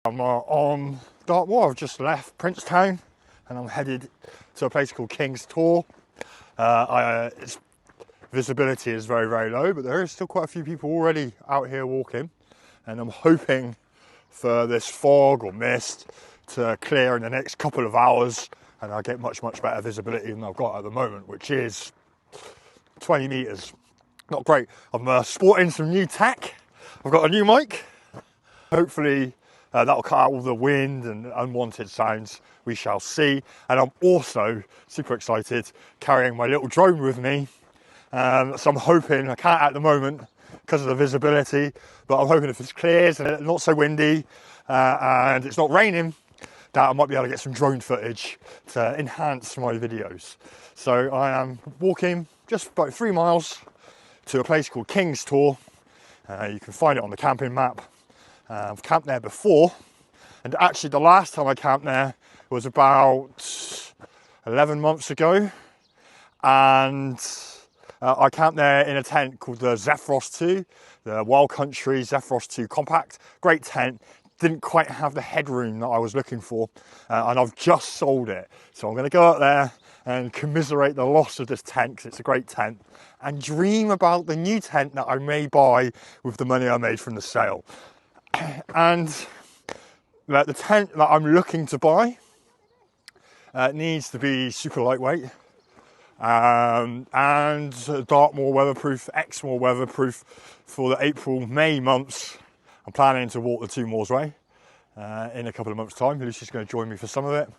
I'm on Dartmoor. I've just left Princetown and I'm headed to a place called Tor. Its visibility is very, very low, but there is still quite a few people already out here walking, and I'm hoping for this fog or mist to clear in the next couple of hours and I'll get much, much better visibility than I've got at the moment, which is 20 metres. Not great. I'm sporting some new tech. I've got a new mic. Hopefully that'll cut out all the wind and unwanted sounds. We shall see. And I'm also super excited carrying my little drone with me. So I'm hoping, I can't at the moment because of the visibility, but I'm hoping if it clears and it's not so windy and it's not raining, that I might be able to get some drone footage to enhance my videos. So I am walking just about 3 miles to a place called Tor. You can find it on the camping map. I've camped there before, and actually the last time I camped there was about 11 months ago, and I camped there in a tent called the Zephyros 2, the Wild Country Zephyros 2 Compact. Great tent, didn't quite have the headroom that I was looking for, and I've just sold it. So I'm going to go out there and commiserate the loss of this tent, because it's a great tent, and dream about the new tent that I may buy with the money I made from the sale. And the tent that I'm looking to buy needs to be super lightweight and Dartmoor weatherproof, Exmoor weatherproof for the April-May months. I'm planning to walk the 2 Moors Way in a couple of months' time. Lucy's going to join me for some of it.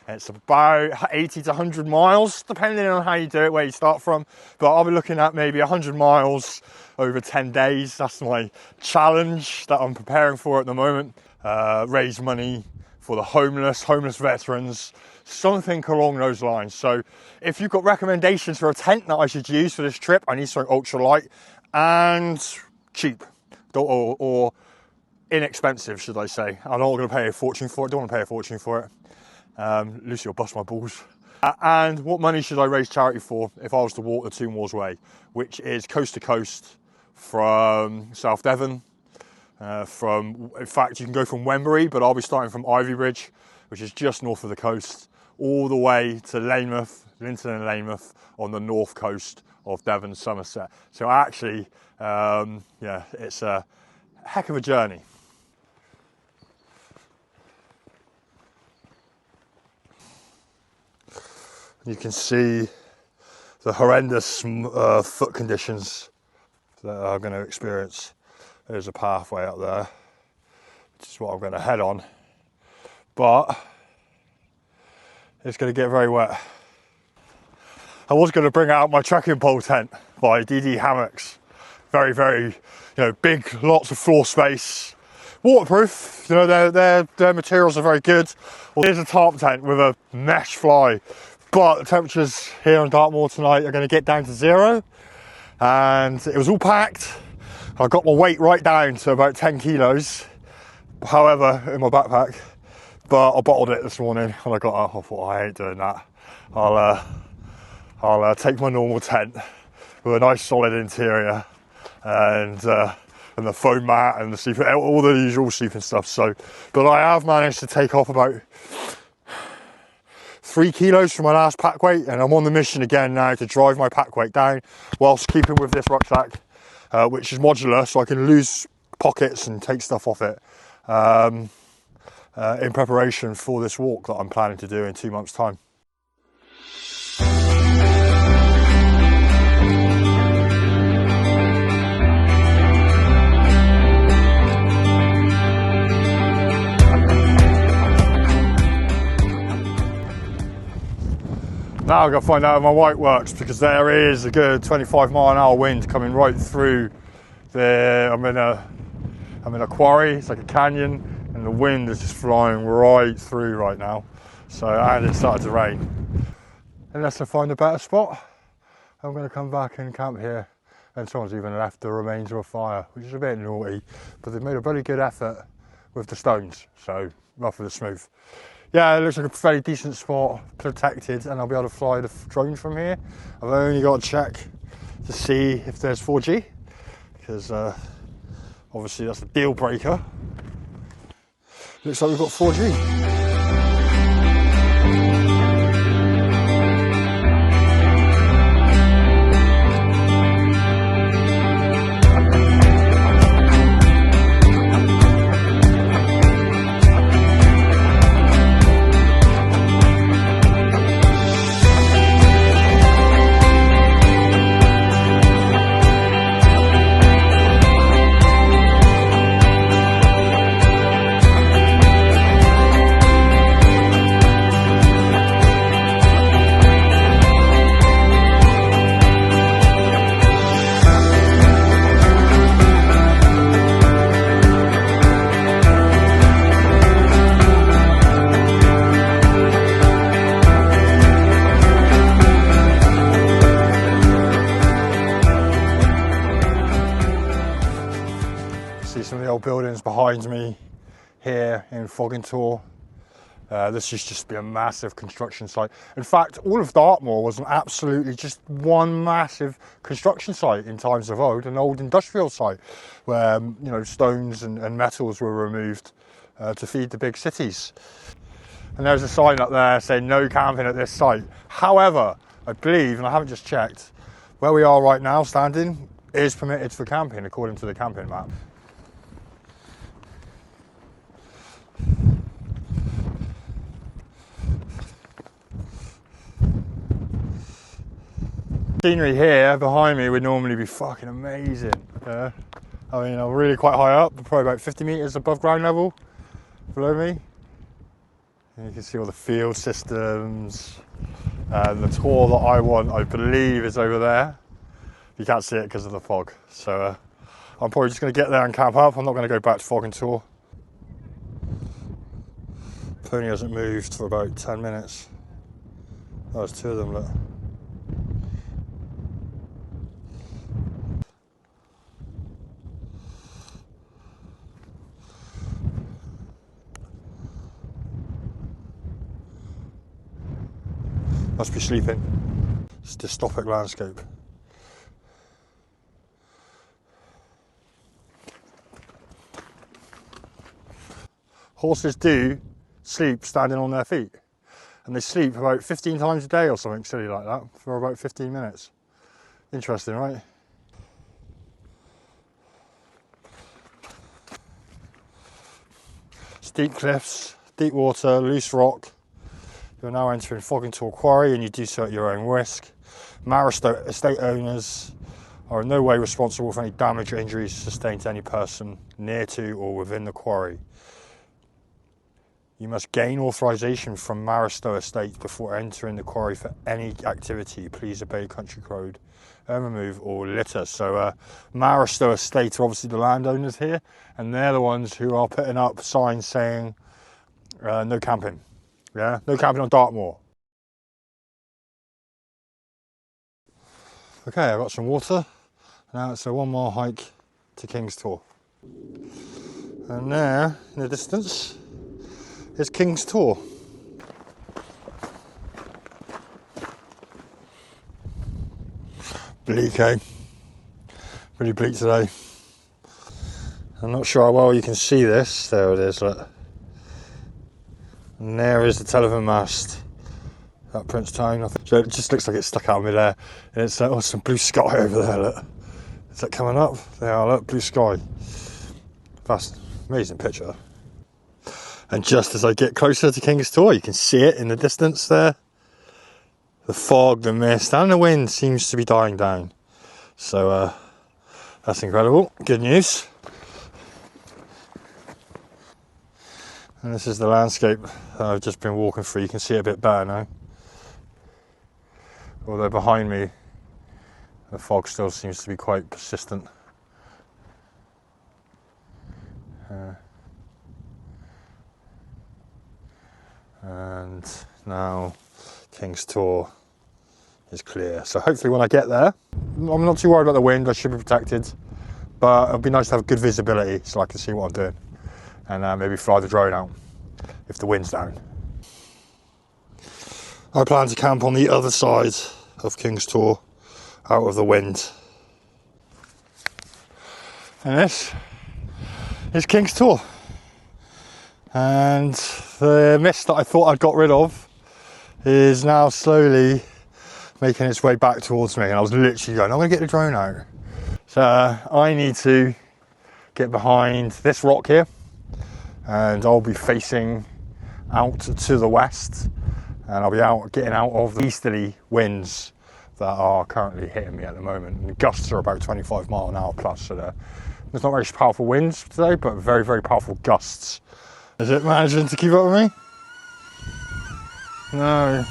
It's about 80 to 100 miles, depending on how you do it, where you start from. But I'll be looking at maybe 100 miles over 10 days. That's my challenge that I'm preparing for at the moment. Raise money for the homeless veterans, something along those lines. So if you've got recommendations for a tent that I should use for this trip, I need something ultra light and cheap, or inexpensive, should I say. I'm not going to pay a fortune for it. Don't want to pay a fortune for it. Lucy will bust my balls. And what money should I raise charity for if I was to walk the 2 Moors Way, which is coast to coast from South Devon. In fact, you can go from Wembury, but I'll be starting from Ivybridge, which is just north of the coast, all the way to Linton and Weymouth on the north coast of Devon, Somerset. So actually, it's a heck of a journey. You can see the horrendous foot conditions that I'm going to experience. There's a pathway up there, which is what I'm going to head on. But it's going to get very wet. I was going to bring out my trekking pole tent by DD Hammocks. Very, very, big, lots of floor space. Waterproof, their materials are very good. Well, here's a tarp tent with a mesh fly. But the temperatures here in Dartmoor tonight are going to get down to 0, and it was all packed. I got my weight right down to about 10 kilos, however, in my backpack, but I bottled it this morning when I got up. I thought, I ain't doing that. I'll take my normal tent with a nice solid interior and the foam mat and the sleeping, all the usual sleeping stuff. But I have managed to take off about 3 kilos from my last pack weight, and I'm on the mission again now to drive my pack weight down whilst keeping with this rucksack, which is modular, so I can lose pockets and take stuff off it in preparation for this walk that I'm planning to do in 2 months' time. Now I've got to find out if my white works, because there is a good 25-mile-an-hour wind coming right through there. I'm in a quarry, it's like a canyon, and the wind is just flying right through right now. So, and it started to rain. Unless I find a better spot, I'm going to come back and camp here. And someone's even left the remains of a fire, which is a bit naughty, but they've made a very good effort with the stones, so rough with the smooth. Yeah, it looks like a fairly decent spot, protected, and I'll be able to fly the drone from here. I've only got to check to see if there's 4G, because obviously that's a deal breaker. Looks like we've got 4G. See some of the old buildings behind me here in Foggintor. This used to just be a massive construction site. In fact, all of Dartmoor was absolutely just one massive construction site in times of old, an old industrial site where stones and metals were removed to feed the big cities. And there's a sign up there saying no camping at this site. However, I believe, and I haven't just checked, where we are right now standing is permitted for camping according to the camping map. Scenery here behind me would normally be fucking amazing. I mean, I'm really quite high up, probably about 50 metres above ground level below me. And you can see all the field systems. And the tour that I want, I believe, is over there. You can't see it because of the fog. So I'm probably just going to get there and camp up. I'm not going to go back to Foggintor. Pony hasn't moved for about 10 minutes. Oh, there's two of them, look. Must be sleeping. It's a dystopic landscape. Horses do sleep standing on their feet, and they sleep about 15 times a day or something silly like that for about 15 minutes. Interesting, right? Steep cliffs, deep water, loose rock. You're now entering Foggintor Quarry, and you do so at your own risk. Maristow estate owners are in no way responsible for any damage or injuries sustained to any person near to or within the quarry. You must gain authorisation from Maristow Estate before entering the quarry for any activity. Please obey country code, remove or litter. So Maristow Estate are obviously the landowners here, and they're the ones who are putting up signs saying no camping. Yeah, no camping on Dartmoor. Okay, I've got some water. Now it's a 1 mile hike to King's Tor. And there, in the distance, is King's Tor. Bleak, eh? Pretty bleak today. I'm not sure how well you can see this. There it is, look. And there is the telephone mast at Princetown. So it just looks like it's stuck out of midair. And it's some blue sky over there, look. Is that coming up? There, look, blue sky. That's an amazing picture. And just as I get closer to King's Tor, you can see it in the distance there. The fog, the mist, and the wind seems to be dying down. So that's incredible. Good news. And this is the landscape that I've just been walking through. You can see it a bit better now. Although behind me, the fog still seems to be quite persistent. And now King's Tor is clear. So hopefully when I get there, I'm not too worried about the wind. I should be protected. But it'd be nice to have good visibility so I can see what I'm doing. And maybe fly the drone out if the wind's down. I plan to camp on the other side of King's Tor, out of the wind. And this is King's Tor. And the mist that I thought I'd got rid of is now slowly making its way back towards me, and I was literally going, I'm going to get the drone out. So I need to get behind this rock here, and I'll be facing out to the west, and I'll be getting out of the easterly winds that are currently hitting me at the moment. And the gusts are about 25 mile an hour plus, so there's not very powerful winds today, but very, very powerful gusts. Is it managing to keep up with me? No.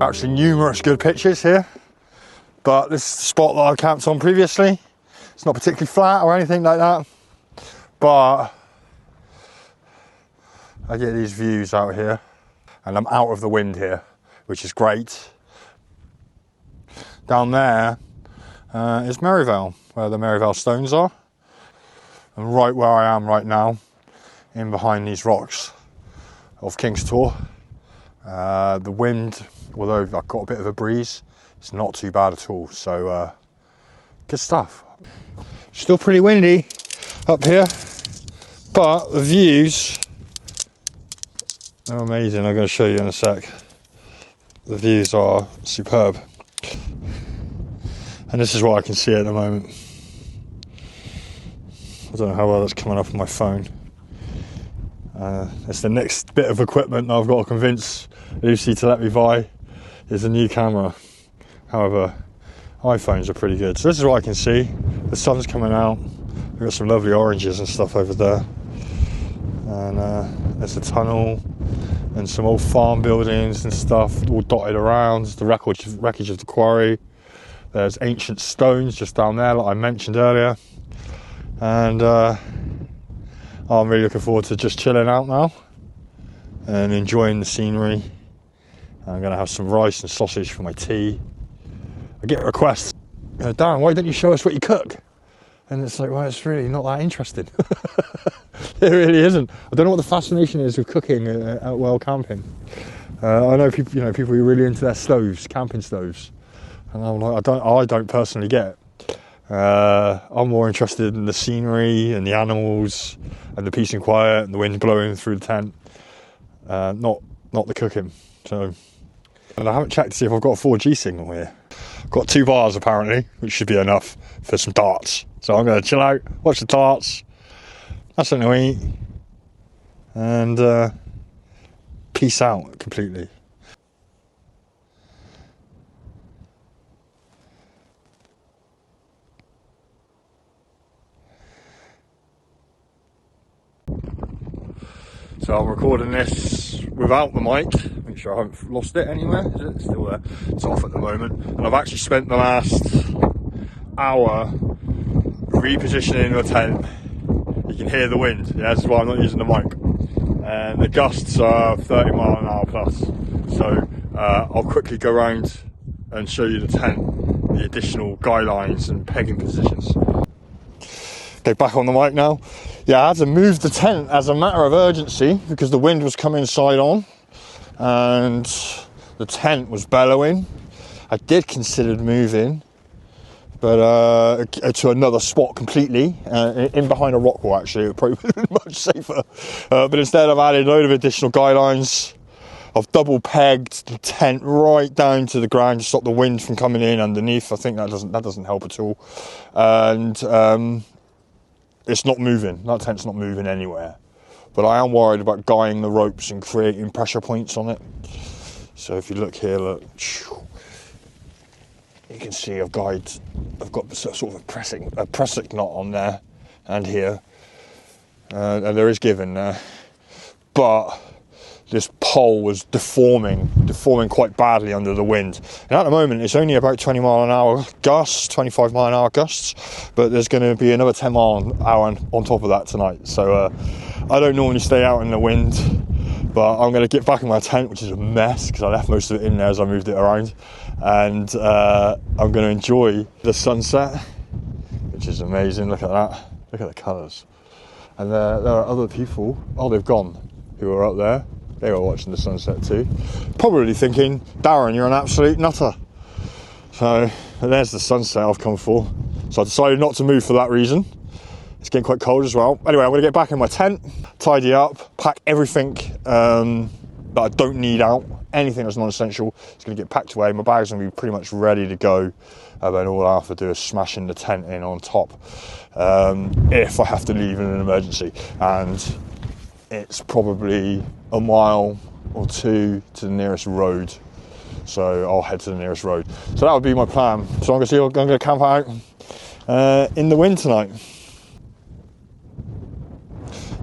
Actually numerous good pitches here, but this is the spot that I camped on previously. It's not particularly flat or anything like that, but I get these views out here, and I'm out of the wind here, which is great. Down there is Merivale, where the Merivale stones are, and right where I am right now, in behind these rocks of King's Tor. The wind, although I've got a bit of a breeze, it's not too bad at all, so good stuff. Still pretty windy up here, but the views are amazing. I'm going to show you in a sec. The views are superb, and this is what I can see at the moment. I don't know how well that's coming up on my phone. It's the next bit of equipment that I've got to convince Lucy to let me buy, is a new camera. However, iPhones are pretty good. So this is what I can see. The sun's coming out. We've got some lovely oranges and stuff over there. And there's a tunnel and some old farm buildings and stuff all dotted around. The wreckage of the quarry. There's ancient stones just down there, like I mentioned earlier. And I'm really looking forward to just chilling out now and enjoying the scenery. I'm going to have some rice and sausage for my tea. I get requests, Dan, why don't you show us what you cook? And it's like, well, it's really not that interesting. It really isn't. I don't know what the fascination is with cooking out while camping. I know people, people who are really into their stoves, camping stoves, and I'm like, I don't personally get it. I'm more interested in the scenery and the animals and the peace and quiet and the wind blowing through the tent, not the cooking. So, and I haven't checked to see if I've got a 4G signal here. I've got 2 bars apparently, which should be enough for some darts. So I'm going to chill out, watch the darts, have something to eat, and peace out completely. So I'm recording this without the mic, make sure I haven't lost it anywhere. Is it still there? It's off at the moment. And I've actually spent the last hour repositioning the tent. You can hear the wind, yeah, this is why I'm not using the mic. And the gusts are 30 mile an hour plus. So I'll quickly go around and show you the tent, the additional guy lines and pegging positions. Okay, back on the mic now. Yeah, I had to move the tent as a matter of urgency because the wind was coming side on and the tent was bellowing. I did consider moving, but to another spot completely, in behind a rock wall actually. It would probably be much safer. But instead I've added a load of additional guy lines. I've double pegged the tent right down to the ground to stop the wind from coming in underneath. I think that doesn't help at all. And it's not moving. That tent's not moving anywhere. But I am worried about guying the ropes and creating pressure points on it. So if you look here, look, you can see I've got sort of a pressing knot on there and here, and there is giving there. But this pole was deforming quite badly under the wind. And at the moment it's only about 20 mile an hour gusts, 25 mile an hour gusts, but there's going to be another 10 mile an hour on top of that tonight. So I don't normally stay out in the wind, but I'm going to get back in my tent, which is a mess because I left most of it in there as I moved it around, and I'm going to enjoy the sunset, which is amazing. Look at that, look at the colours. And there are other people, oh they've gone, who are up there. They were watching the sunset too, probably thinking, Darren, you're an absolute nutter. So there's the sunset I've come for. So I decided not to move for that reason. It's getting quite cold as well. Anyway, I'm going to get back in my tent, tidy up, pack everything that I don't need out. Anything that's non-essential is going to get packed away. My bag's going to be pretty much ready to go. And then all I have to do is smashing the tent in on top if I have to leave in an emergency. And it's probably a mile or two to the nearest road. So I'll head to the nearest road. So that would be my plan. So I'm going to camp out in the wind tonight.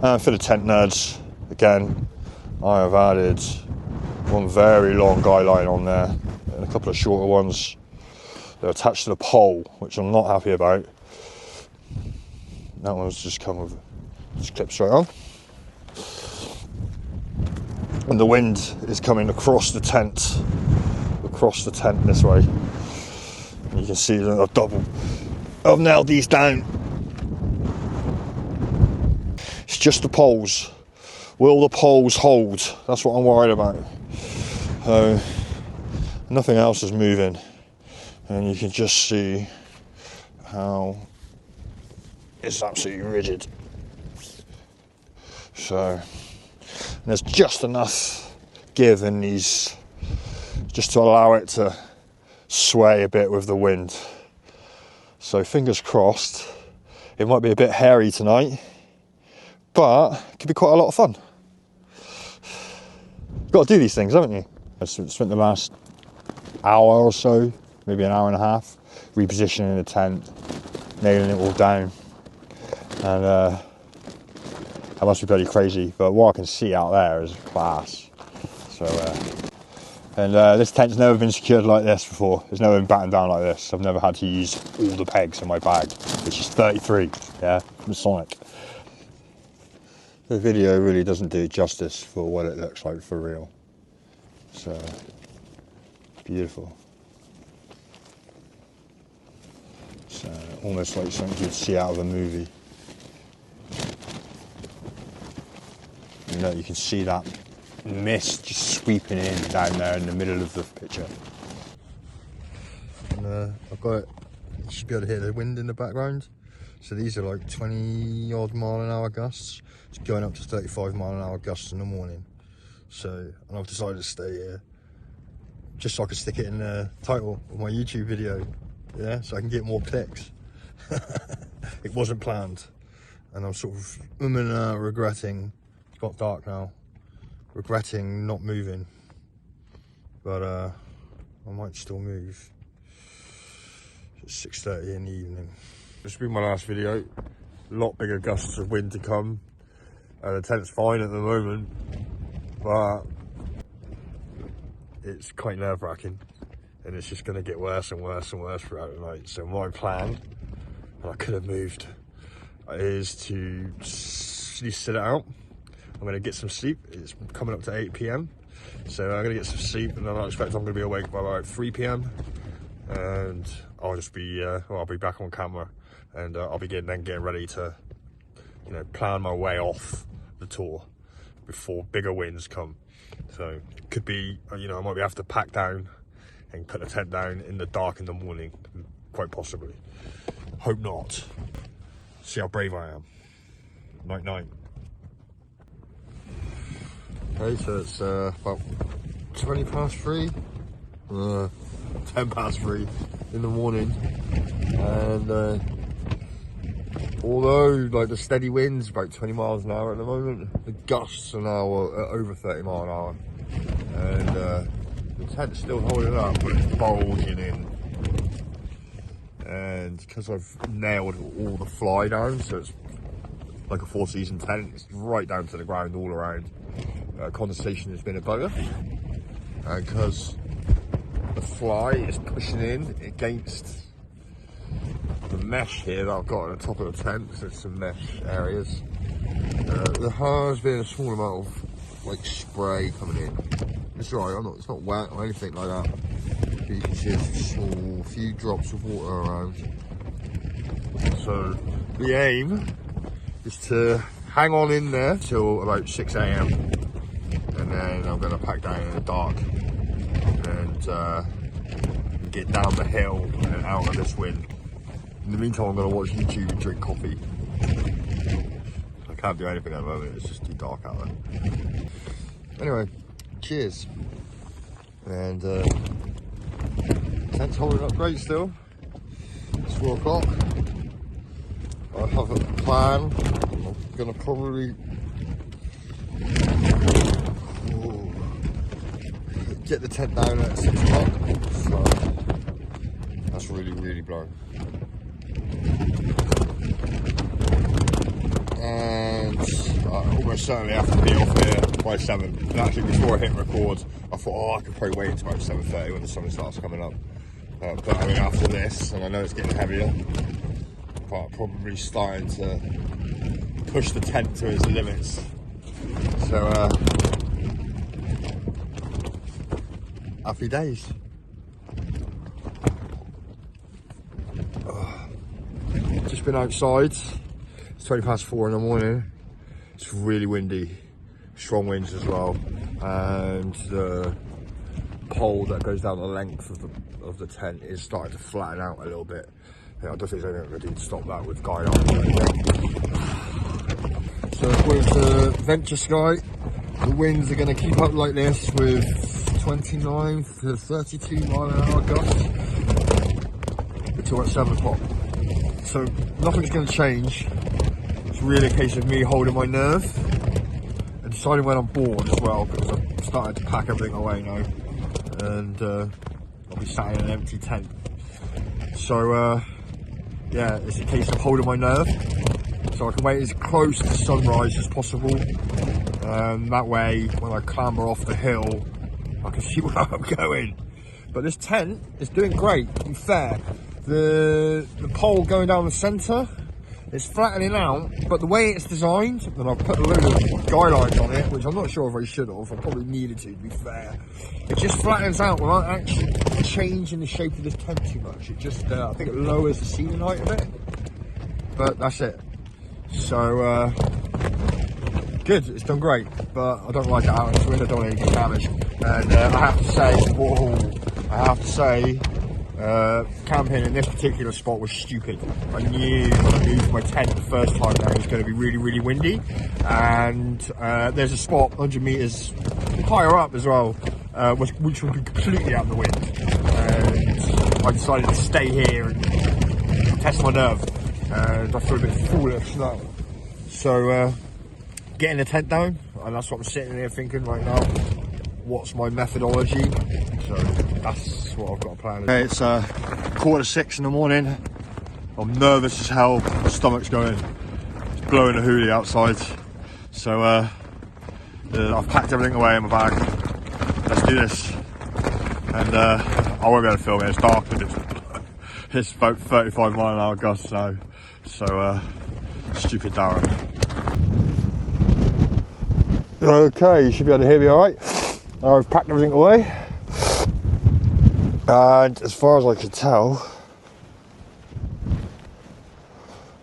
For the tent nerds, again, I have added one very long guy line on there and a couple of shorter ones. They're attached to the pole, which I'm not happy about. That one's just come with, just clips straight on. And the wind is coming across the tent this way. And you can see that I've nailed these down. It's just the poles. Will the poles hold? That's what I'm worried about. So nothing else is moving, and you can just see how it's absolutely rigid. So there's just enough give in these just to allow it to sway a bit with the wind. So fingers crossed. It might be a bit hairy tonight, but it could be quite a lot of fun. You've got to do these things, haven't you? I spent the last hour or so, maybe an hour and a half, repositioning the tent, nailing it all down. And that must be bloody crazy, but what I can see out there is class. So, this tent's never been secured like this before. It's never been battened down like this. I've never had to use all the pegs in my bag, which is 33, yeah, from Sonic. The video really doesn't do justice for what it looks like for real. So, beautiful. So, almost like something you'd see out of a movie. You can see that mist just sweeping in down there in the middle of the picture. And I've got it, you should be able to hear the wind in the background. So these are like 20 odd mile an hour gusts. It's going up to 35 mile an hour gusts in the morning. So, and I've decided to stay here just so I can stick it in the title of my YouTube video. Yeah, so I can get more clicks. It wasn't planned. And I'm sort of regretting, it's got dark now, regretting not moving. But I might still move. It's 6:30 in the evening. This will be my last video. A lot bigger gusts of wind to come. The tent's fine at the moment, but it's quite nerve-wracking, and it's just going to get worse and worse and worse throughout the night. So my plan, and I could have moved, is to sit it out. I'm going to get some sleep. It's coming up to 8 p.m. So I'm going to get some sleep, and I expect I'm going to be awake by about 3 p.m. And I'll just be, I'll be back on camera, and I'll be getting ready to, plan my way off the tour before bigger winds come. So it could be, I might have to pack down and put the tent down in the dark in the morning, quite possibly. Hope not. See how brave I am. Night night. Okay, so it's about 20 past 3, 10 past 3 in the morning, and although like the steady winds about 20 miles an hour at the moment, the gusts are now over 30 miles an hour, and the tent's still holding up, but it's bulging in. And because I've nailed all the fly down, so it's like a 4-season tent, it's right down to the ground all around. condensation has been a bugger, and because the fly is pushing in against the mesh here that I've got at the top of the tent. So there's some mesh areas. There has been a small amount of like spray coming in. It's alright, it's not wet or anything like that. But you can see there's a small few drops of water around. So the aim is to hang on in there till about 6 AM, and then I'm going to pack down in the dark and get down the hill and out of this wind. In the meantime, I'm going to watch YouTube and drink coffee. I can't do anything at the moment, it's just too dark out there. Anyway, cheers. And tent's holding up great still. It's 4 o'clock. I have a plan. I'm going to probably get the tent down at 6 o'clock. So that's really blowing. And I almost certainly have to be off here by 7. And actually, before I hit record, I thought, oh, I could probably wait until about 7:30 when the sun starts coming up. But I mean, after this, and I know it's getting heavier, but I'm probably starting to push the tent to its limits. So, happy days. Just been outside. It's 4:20 in the morning. It's really windy, strong winds as well, and the pole that goes down the length of the tent is starting to flatten out a little bit. I don't think there's anything I can do to stop that with guide arms or anything. So according to Venture Sky, the winds are going to keep up like this with 29 to 32 mile/hour gusts until at 7 o'clock. So nothing's going to change. It's really a case of me holding my nerve and deciding when I'm bored as well, because I'm starting to pack everything away now, and I'll be sat in an empty tent. So yeah, it's a case of holding my nerve so I can wait as close to sunrise as possible. That way, when I clamber off the hill, I can see where I'm going. But this tent is doing great, to be fair. The pole going down the centre is flattening out, but the way it's designed, and I've put a load of guidelines on it, which I'm not sure if I should have, I probably needed to be fair. It just flattens out without actually changing the shape of this tent too much. It just, I think it lowers the ceiling height a bit, but that's it. So, good, it's done great, but I don't like it out in the wind, I don't want to get damaged. And I have to say, camping in this particular spot was stupid. I knew when I moved my tent the first time that it was going to be really windy, and there's a spot 100 metres higher up as well, which would be completely out of the wind, and I decided to stay here and test my nerve, and I feel a bit foolish now. So getting the tent down, and that's what I'm sitting here thinking right now. What's my methodology? So that's what I've got planned. Okay, it's 6:15 in the morning. I'm nervous as hell. My stomach's going. It's blowing a hoolie outside. So I've packed everything away in my bag. Let's do this. And I won't be able to film it. It's dark and it's about 35 mile/hour gusts now. So stupid Darren. Okay, you should be able to hear me all right. I've packed everything away, and as far as I can tell,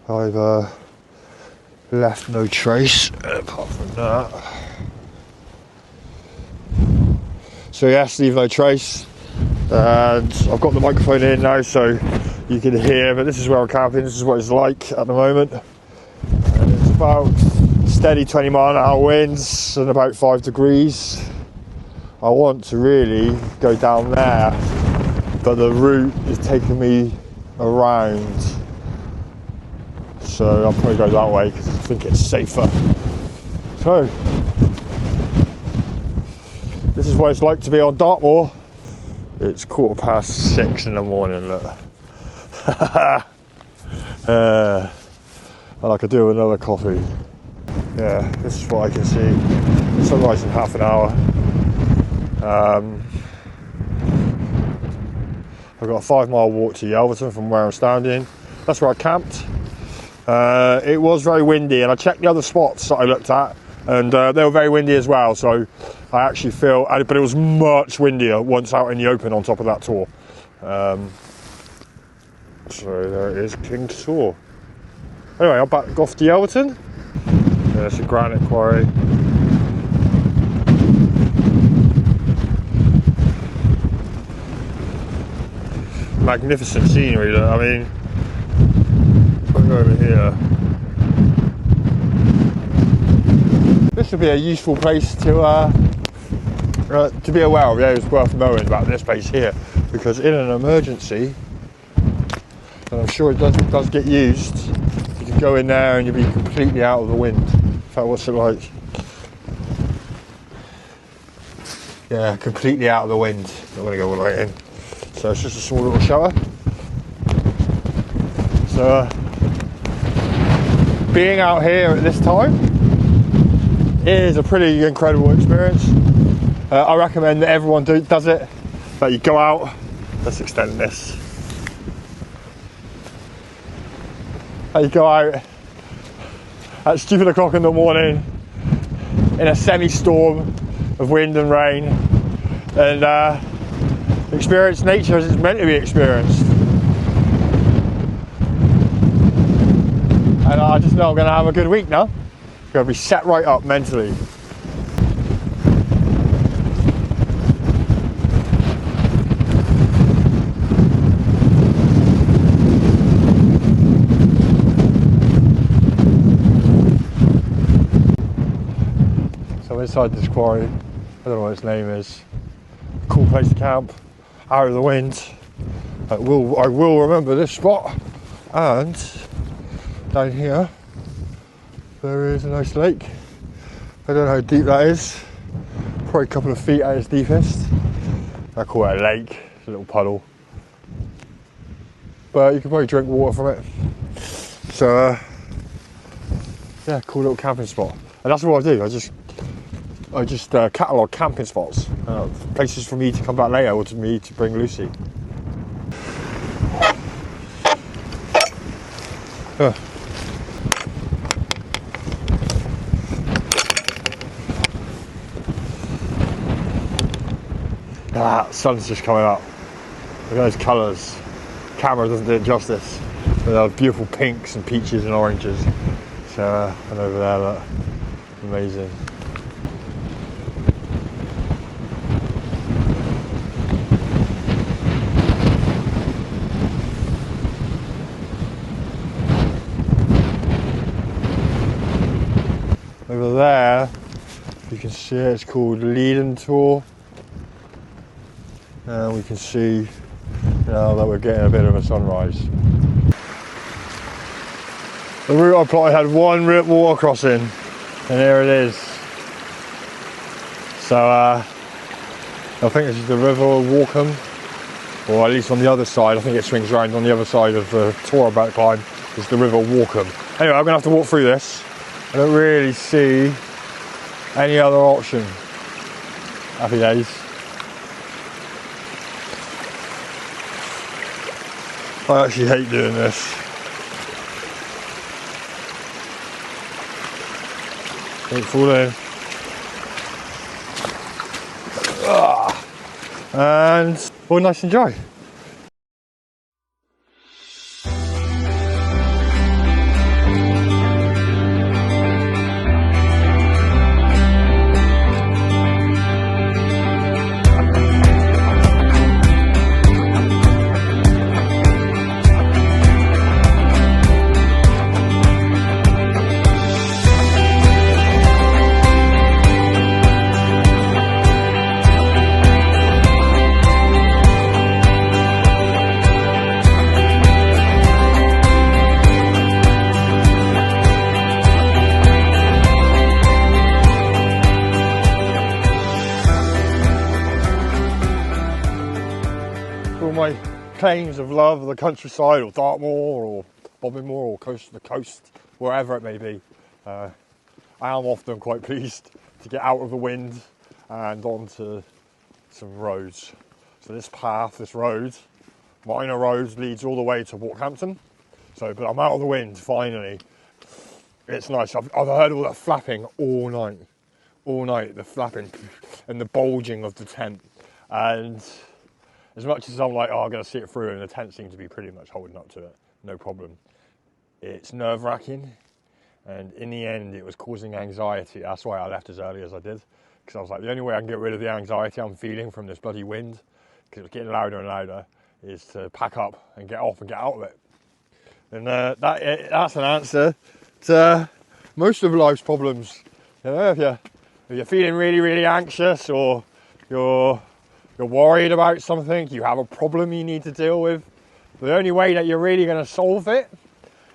I've left no trace apart from that. So yes, leave no trace, and I've got the microphone in now so you can hear, but this is where I'm camping, this is what it's like at the moment, and it's about steady 20 mile/hour winds and about 5 degrees. I want to really go down there, but the route is taking me around, so I'll probably go that way because I think it's safer. So this is what it's like to be on Dartmoor. It's 6:15 in the morning, look. And I could do another coffee. Yeah, this is what I can see. sunrise in half an hour. I've got a 5-mile walk to Yelverton from where I'm standing. That's where I camped. It was very windy, and I checked the other spots that I looked at, and they were very windy as well. So I actually feel, but it was much windier once out in the open on top of that tour. So there it is, King's Tor. Anyway, I'm back off to Yelverton. There's a granite quarry. Magnificent scenery. I mean, look over here. This would be a useful place to be aware of. Yeah, it's worth knowing about this place here, because in an emergency, and I'm sure it does get used, you can go in there and you'll be completely out of the wind. In fact, what's it like? Yeah, completely out of the wind. I'm going to go all the way in. So it's just a small little shower. So being out here at this time is a pretty incredible experience. I recommend that everyone does it. That you go out. Let's extend this. That you go out at stupid o'clock in the morning in a semi-storm of wind and rain, and experience nature as it's meant to be experienced. And I just know I'm going to have a good week now. I'm going to be set right up mentally. So I'm inside this quarry. I don't know what its name is. Cool place to camp. Out of the wind. I will remember this spot. And down here there is a nice lake. I don't know how deep that is. Probably a couple of feet at its deepest. I call it a lake. It's a little puddle. But you can probably drink water from it. So yeah, cool little camping spot. And that's what I do. I just catalogue camping spots, places for me to come back later, or to me to bring Lucy. Sun's just coming up. Look at those colours. Camera doesn't do it justice. Those beautiful pinks and peaches and oranges. So, and over there, look, amazing. Over there, you can see it's called Stormy. And we can see now that we're getting a bit of a sunrise. The route I plotted had one water crossing, and here it is. So I think this is the River Walkham, or at least on the other side. I think it swings around on the other side of the tour about climb is the River Walkham. Anyway, I'm gonna have to walk through this. I don't really see any other option. Happy days. I actually hate doing this. Don't fall in. And all nice and dry. My claims of love of the countryside, or Dartmoor, or Foggintor, or coast to the coast, wherever it may be. I am often quite pleased to get out of the wind and onto some roads. So this path, this road, minor road, leads all the way to Walkhampton. So, but I'm out of the wind finally. It's nice. I've heard all that flapping all night, the flapping and the bulging of the tent. And as much as I'm like, oh, I'm going to see it through, and the tent seems to be pretty much holding up to it, no problem. It's nerve-wracking, and in the end, it was causing anxiety. That's why I left as early as I did, because I was like, the only way I can get rid of the anxiety I'm feeling from this bloody wind, because it was getting louder and louder, is to pack up and get off and get out of it. And that's an answer to most of life's problems. You know, if you're feeling really, really anxious, or you're worried about something, you have a problem you need to deal with, the only way that you're really going to solve it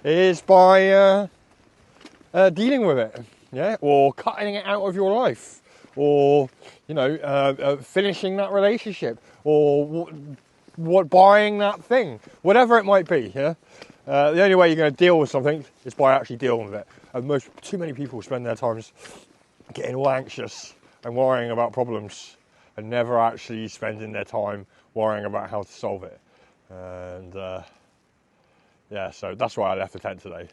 is by dealing with it, yeah, or cutting it out of your life, or finishing that relationship, or buying that thing, whatever it might be. Yeah, the only way you're going to deal with something is by actually dealing with it. And too many people spend their times getting all anxious and worrying about problems, and never actually spending their time worrying about how to solve it. And so that's why I left the tent today.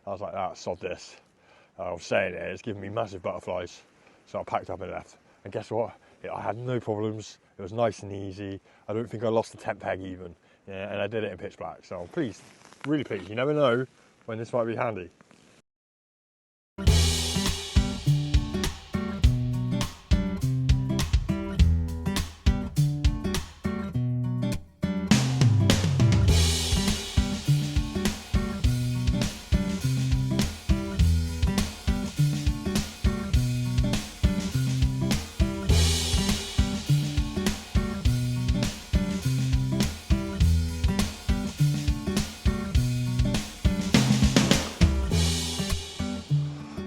I was like, sod this. I was saying it's giving me massive butterflies. So I packed up and left. And guess what? I had no problems. It was nice and easy. I don't think I lost a tent peg even. Yeah, and I did it in pitch black. So I'm pleased, really pleased. You never know when this might be handy.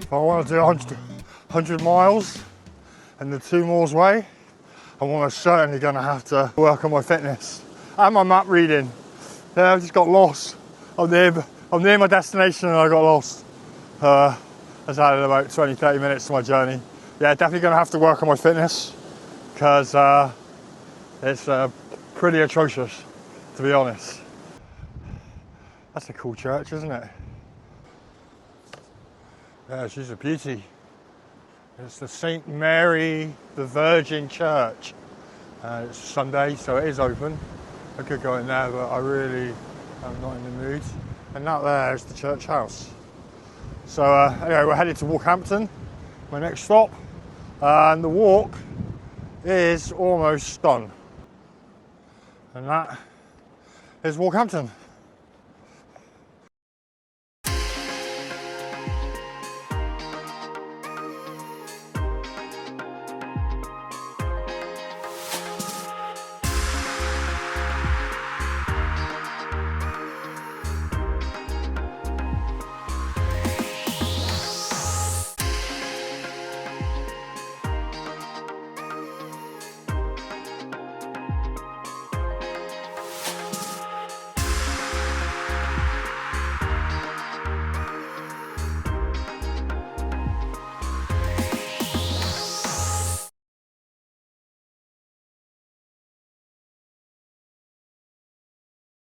If I want to do 100 miles and the 2 moors way, I'm almost certainly going to have to work on my fitness and my map reading. Yeah, I've just got lost. I'm near my destination and I got lost. That's added about 20-30 minutes to my journey. Yeah, definitely going to have to work on my fitness, because it's pretty atrocious, to be honest. That's a cool church, isn't it? Yeah, she's a beauty. It's the St. Mary the Virgin Church. It's Sunday, so it is open. I could go in there, but I really am not in the mood. And that there is the church house. So anyway, we're headed to Walkhampton, my next stop. And the walk is almost done. And that is Walkhampton.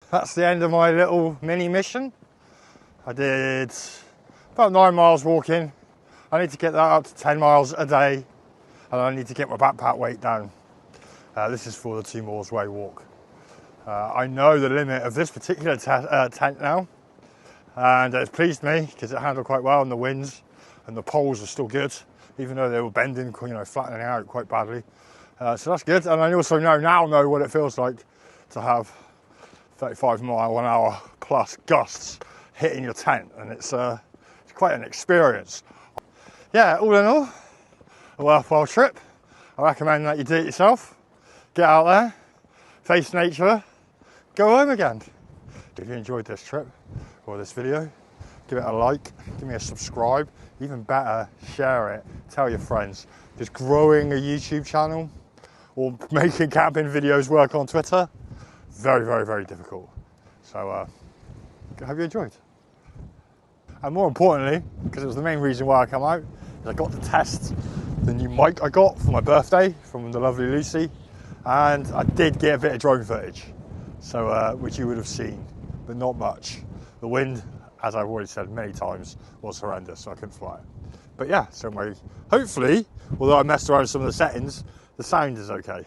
That's the end of my little mini mission. I did about 9 miles walking. I need to get that up to 10 miles a day, and I need to get my backpack weight down. This is for the 2 Moors Way walk. I know the limit of this particular tent now, and it's pleased me because it handled quite well, and the winds and the poles are still good, even though they were bending, flattening out quite badly. So that's good, and I also now know what it feels like to have 35-mile-an-hour plus gusts hitting your tent, and it's quite an experience. Yeah, all in all, a worthwhile trip. I recommend that you do it yourself. Get out there, face nature, go home again. If you enjoyed this trip or this video, give it a like, give me a subscribe, even better, share it, tell your friends. Just growing a YouTube channel or making camping videos work on Twitter, very, very, very difficult. So, hope you enjoyed. And more importantly, because it was the main reason why I come out, is I got to test the new mic I got for my birthday from the lovely Lucy, and I did get a bit of drone footage, so which you would have seen, but not much. The wind, as I've already said many times, was horrendous, so I couldn't fly it. But yeah, so hopefully, although I messed around with some of the settings, the sound is okay.